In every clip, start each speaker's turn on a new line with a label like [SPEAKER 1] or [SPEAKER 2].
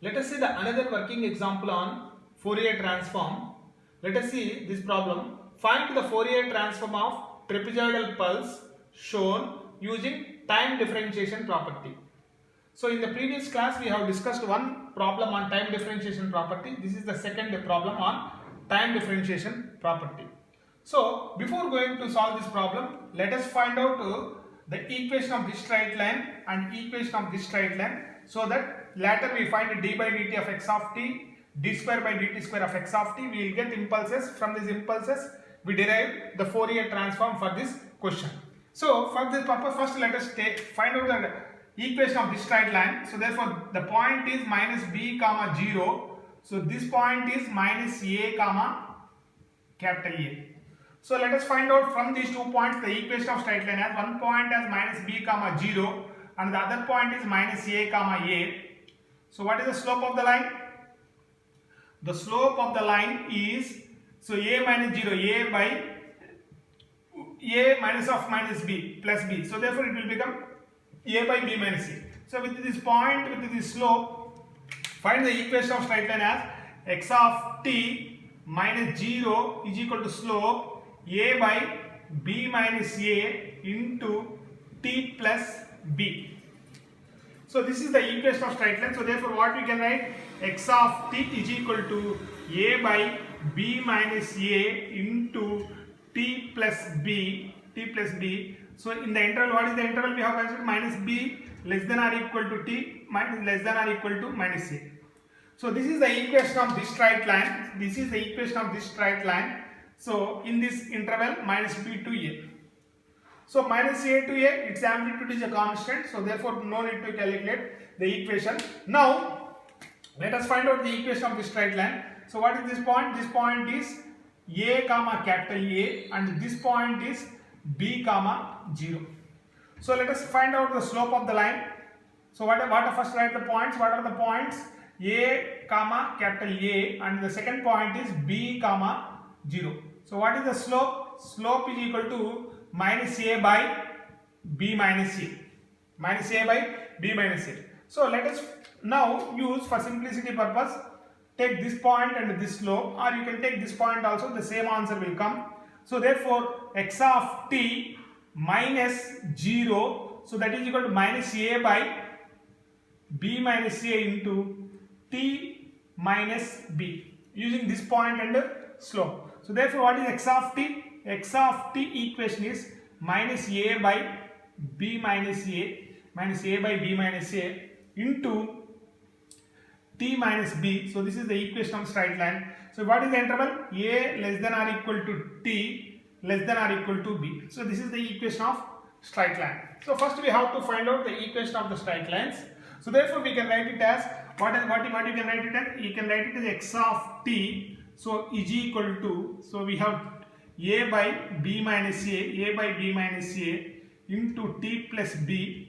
[SPEAKER 1] Let us see the another working example on Fourier transform. Let us see this problem. Find the Fourier transform of trapezoidal pulse shown using time differentiation property. So in the previous class we have discussed one problem on time differentiation property. This is the second problem on time differentiation property. So before going to solve this problem, let us find out the equation of this straight line and equation of this straight line, so that later we find d by dt of x of t, d square by dt square of x of t. We will get impulses. From these impulses we derive the Fourier transform for this question. So for this purpose, first let us find out the equation of this straight line. So therefore the point is minus b comma 0. So this point is minus a comma capital A. So let us find out from these 2 points the equation of straight line. As one point as minus b comma 0 and the other point is minus a comma a. So what is the slope of the line? The slope of the line is, so a minus 0, a by a minus of minus b plus b. So therefore it will become a by b minus a. So with this point, with this slope, find the equation of straight line as x of t minus 0 is equal to slope a by b minus a into t plus b. So this is the equation of straight line. So therefore what we can write, x of t is equal to a by b minus a into t plus b, So in the interval, what is the interval we have considered? Minus b less than or equal to t, minus less than or equal to minus a. So this is the equation of this straight line. This is the equation of this straight line. So in this interval minus b to a. So minus a to a, its amplitude is a constant. So therefore no need to calculate the equation. Now let us find out the equation of this straight line. So what is this point? This point is a comma capital A and this point is b comma 0. So let us find out the slope of the line. So what first write the points. What are the points? A comma capital A and the second point is b comma 0. So what is the slope? Slope is equal to minus a by b minus a. Minus a by b minus a. So let us now use, for simplicity purpose, take this point and this slope, or you can take this point also, the same answer will come. So therefore x of t minus 0, so that is equal to minus a by b minus a into t minus b, using this point and slope. So therefore what is x of t? X of t equation is minus a by b minus a, by b minus a into t minus b. So this is the equation of straight line. So what is the interval? A less than or equal to t less than or equal to b. So this is the equation of straight line. So first we have to find out the equation of the straight lines. So therefore we can write it as what you can write it as? You can write it as x of t. So is equal to, so we have a by b minus a by b minus a into t plus b,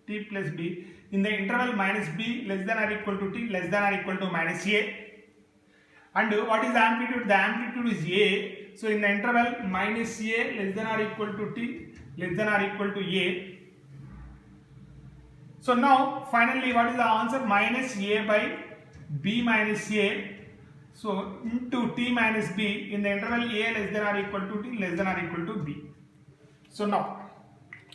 [SPEAKER 1] in the interval minus b less than or equal to t less than or equal to minus a. And what is the amplitude? The amplitude is a. So in the interval minus a less than or equal to t less than or equal to a. So now finally what is the answer? Minus a by b minus a. So into t minus b in the interval a less than or equal to t less than or equal to b. So now,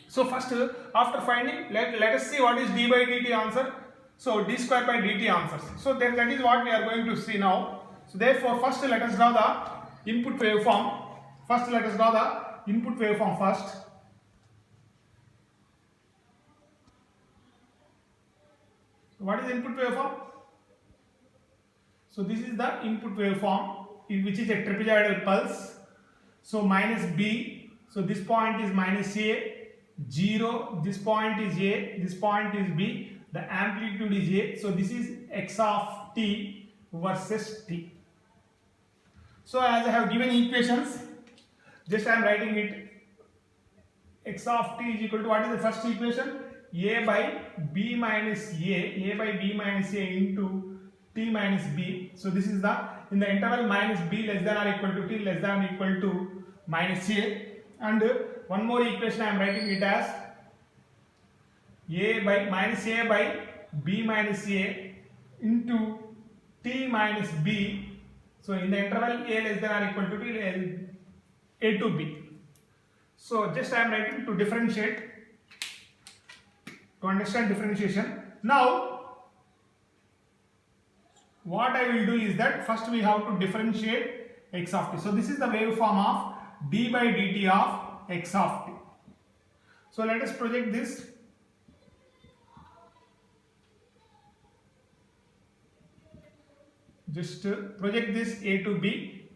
[SPEAKER 1] so first after finding, let us see what is d by dt answer. So d square by dt answers. So that is what we are going to see now. So therefore first let us draw the input waveform. First let us draw the input waveform first. So what is input waveform? So this is the input waveform, which is a trapezoidal pulse. So minus b, so this point is minus a, 0, this point is a, this point is b, the amplitude is a. So this is x of t versus t. So as I have given equations, just I am writing it. X of t is equal to, what is the first equation? A by b minus a by b minus a into t minus b. So this is the, in the interval minus b less than or equal to t less than or equal to minus a. And one more equation I am writing it as a by minus a by b minus a into t minus b. So in the interval a less than or equal to t, a to b. So just I am writing to differentiate, to understand differentiation. Now what I will do is that first we have to differentiate x of t. So this is the waveform of d by dt of x of t. So let us project this. Just project this a to b.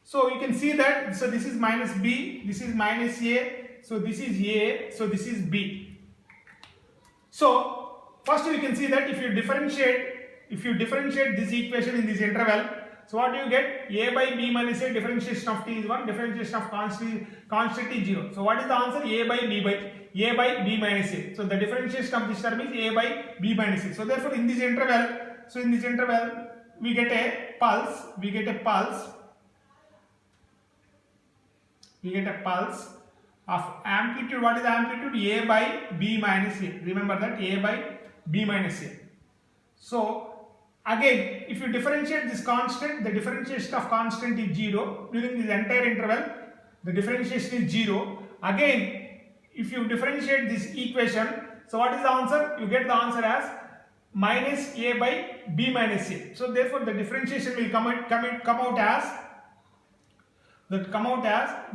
[SPEAKER 1] So you can see that, so this is minus b, this is minus a, so this is a, so this is b. So first we can see that if you differentiate this equation in this interval, so what do you get? A by b minus a, differentiation of t is 1, differentiation of constant is 0. So what is the answer? A by b minus a. So the differentiation of this term is a by b minus a. So therefore in this interval, we get a pulse of amplitude. What is the amplitude? A by b minus a. Remember that, a by b minus a. So again, if you differentiate this constant, the differentiation of constant is 0. During this entire interval, the differentiation is 0. Again, if you differentiate this equation, so what is the answer? You get the answer as minus a by b minus a. So therefore the differentiation will come out as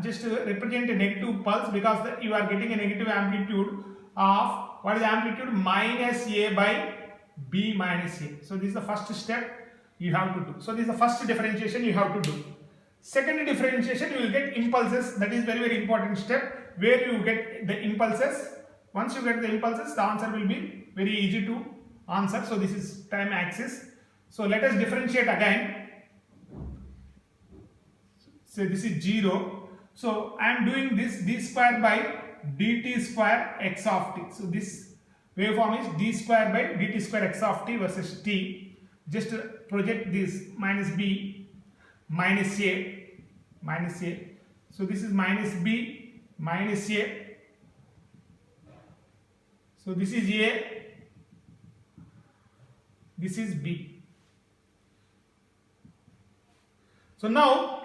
[SPEAKER 1] just represent a negative pulse, because you are getting a negative amplitude of, what is the amplitude? Minus a by b minus a. So this is the first step you have to do. So this is the first differentiation you have to do. Second differentiation, you will get impulses. That is very important step, where you get the impulses. Once you get the impulses, the answer will be very easy to answer. So this is time axis. So let us differentiate again. So this is 0. So I am doing this d square by dt square x of t. So this waveform is d square by dt square x of t versus t. Just project this minus b minus a. So this is minus b minus a. So this is a, this is b. So now,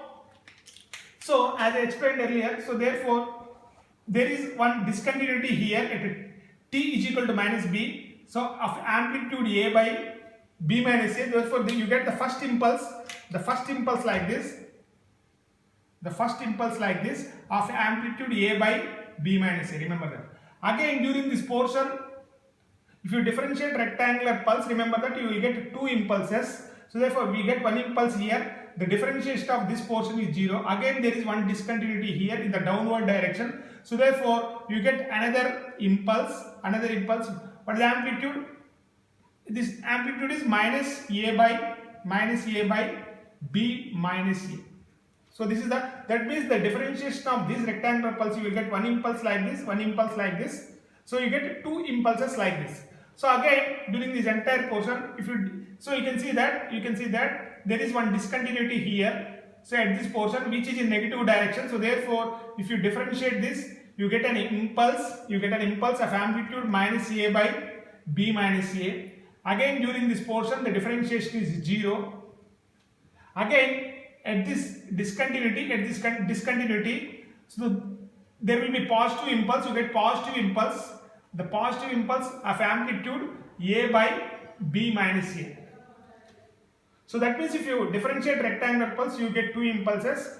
[SPEAKER 1] so as I explained earlier, so therefore there is one discontinuity here at t is equal to minus b. So of amplitude a by b minus a, therefore you get the first impulse like this, of amplitude a by b minus a. Remember that. Again, during this portion, if you differentiate rectangular pulse, remember that you will get two impulses. So therefore we get one impulse here. The differentiation of this portion is 0. Again there is one discontinuity here in the downward direction. So therefore you get another impulse. What is the amplitude? This amplitude is minus a by b minus a. So this is that means the differentiation of this rectangular pulse, you will get one impulse like this, one impulse like this. So you get two impulses like this. So again, during this entire portion, you can see that there is one discontinuity here. So at this portion, which is in negative direction. So therefore, if you differentiate this, you get an impulse of amplitude minus a by b minus a. Again, during this portion, the differentiation is 0. Again, at this discontinuity, so there will be positive impulse. You get positive impulse. The positive impulse of amplitude a by b minus a. So that means if you differentiate rectangular pulse, you get two impulses.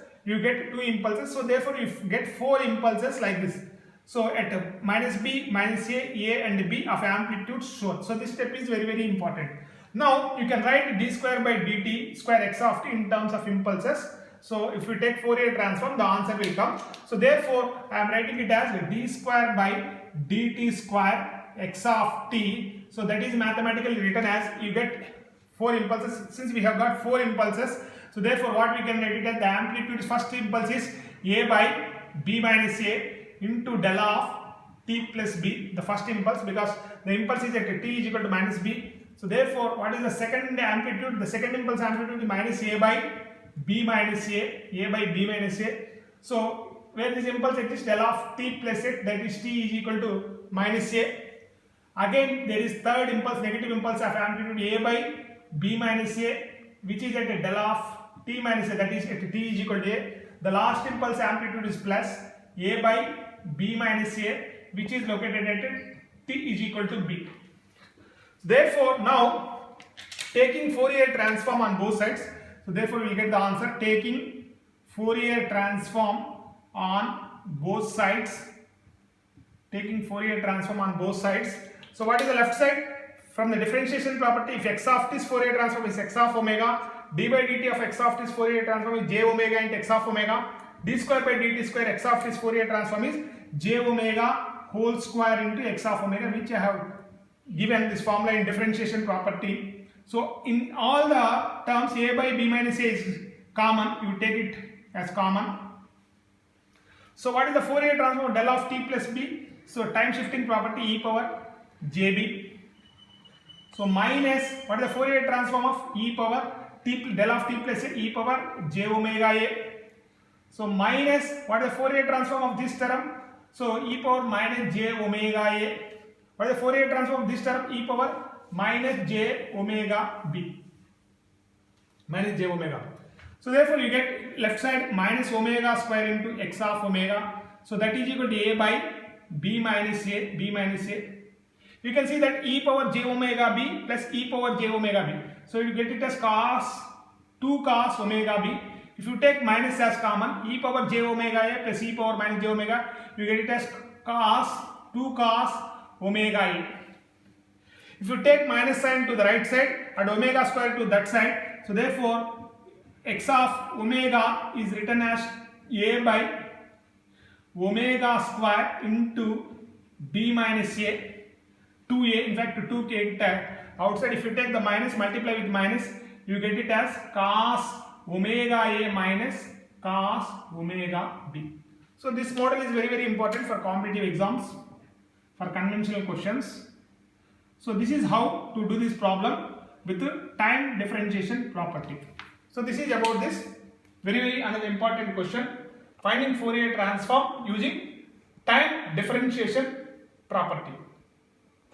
[SPEAKER 1] So therefore you get four impulses like this. So at minus b, minus a and b of amplitude shown. So this step is very important. Now you can write d square by dt square x of t in terms of impulses. So if you take Fourier transform, the answer will come. So therefore I am writing it as d square by dt square x of t. So that is mathematically written as, you get four impulses. Since we have got four impulses, so therefore what we can write it as, the amplitude first impulse is a by b minus a into del of t plus b, the first impulse, because the impulse is at t is equal to minus b. So therefore what is the second amplitude? The second impulse amplitude is minus a by b minus a. So where this impulse exists, del of t plus it, that is t is equal to minus a. Again, there is third impulse, negative impulse of amplitude a by b minus a, which is at a del of t minus a, that is at t is equal to a. The last impulse amplitude is plus a by b minus a, which is located at t is equal to b. Therefore, now taking Fourier transform on both sides, so therefore we will get the answer taking Fourier transform on both sides. Taking Fourier transform on both sides. So what is the left side? From the differentiation property, if x of this Fourier transform is x of omega, d by dt of x of this Fourier transform is j omega into x of omega, d square by dt square x of this Fourier transform is j omega whole square into x of omega, which I have given this formula in differentiation property. So in all the terms a by b minus a is common, you take it as common. So what is the Fourier transform of del of t plus b? So time shifting property e power jb. So minus what is the Fourier transform of e power t del of t plus a e power j omega a. So minus what is the Fourier transform of this term? So e power minus j omega a. What is the Fourier transform of this term? E power minus j omega b. Minus j omega. So therefore you get left side minus omega square into x of omega. So that is equal to a by b minus a, b minus a. You can see that e power j omega b plus e power j omega b. So you get it as cos 2 cos omega b. If you take minus as common, e power j omega a plus e power minus j omega, you get it as cos 2 cos omega a. If you take minus sign to the right side and omega square to that side, so therefore x of omega is written as a by omega square into b minus a. 2a, in fact 2k outside, if you take the minus, multiply with minus, you get it as cos omega a minus cos omega b. So this model is very important for competitive exams, for conventional questions. So this is how to do this problem with the time differentiation property. So this is about this very another important question, finding Fourier transform using time differentiation property.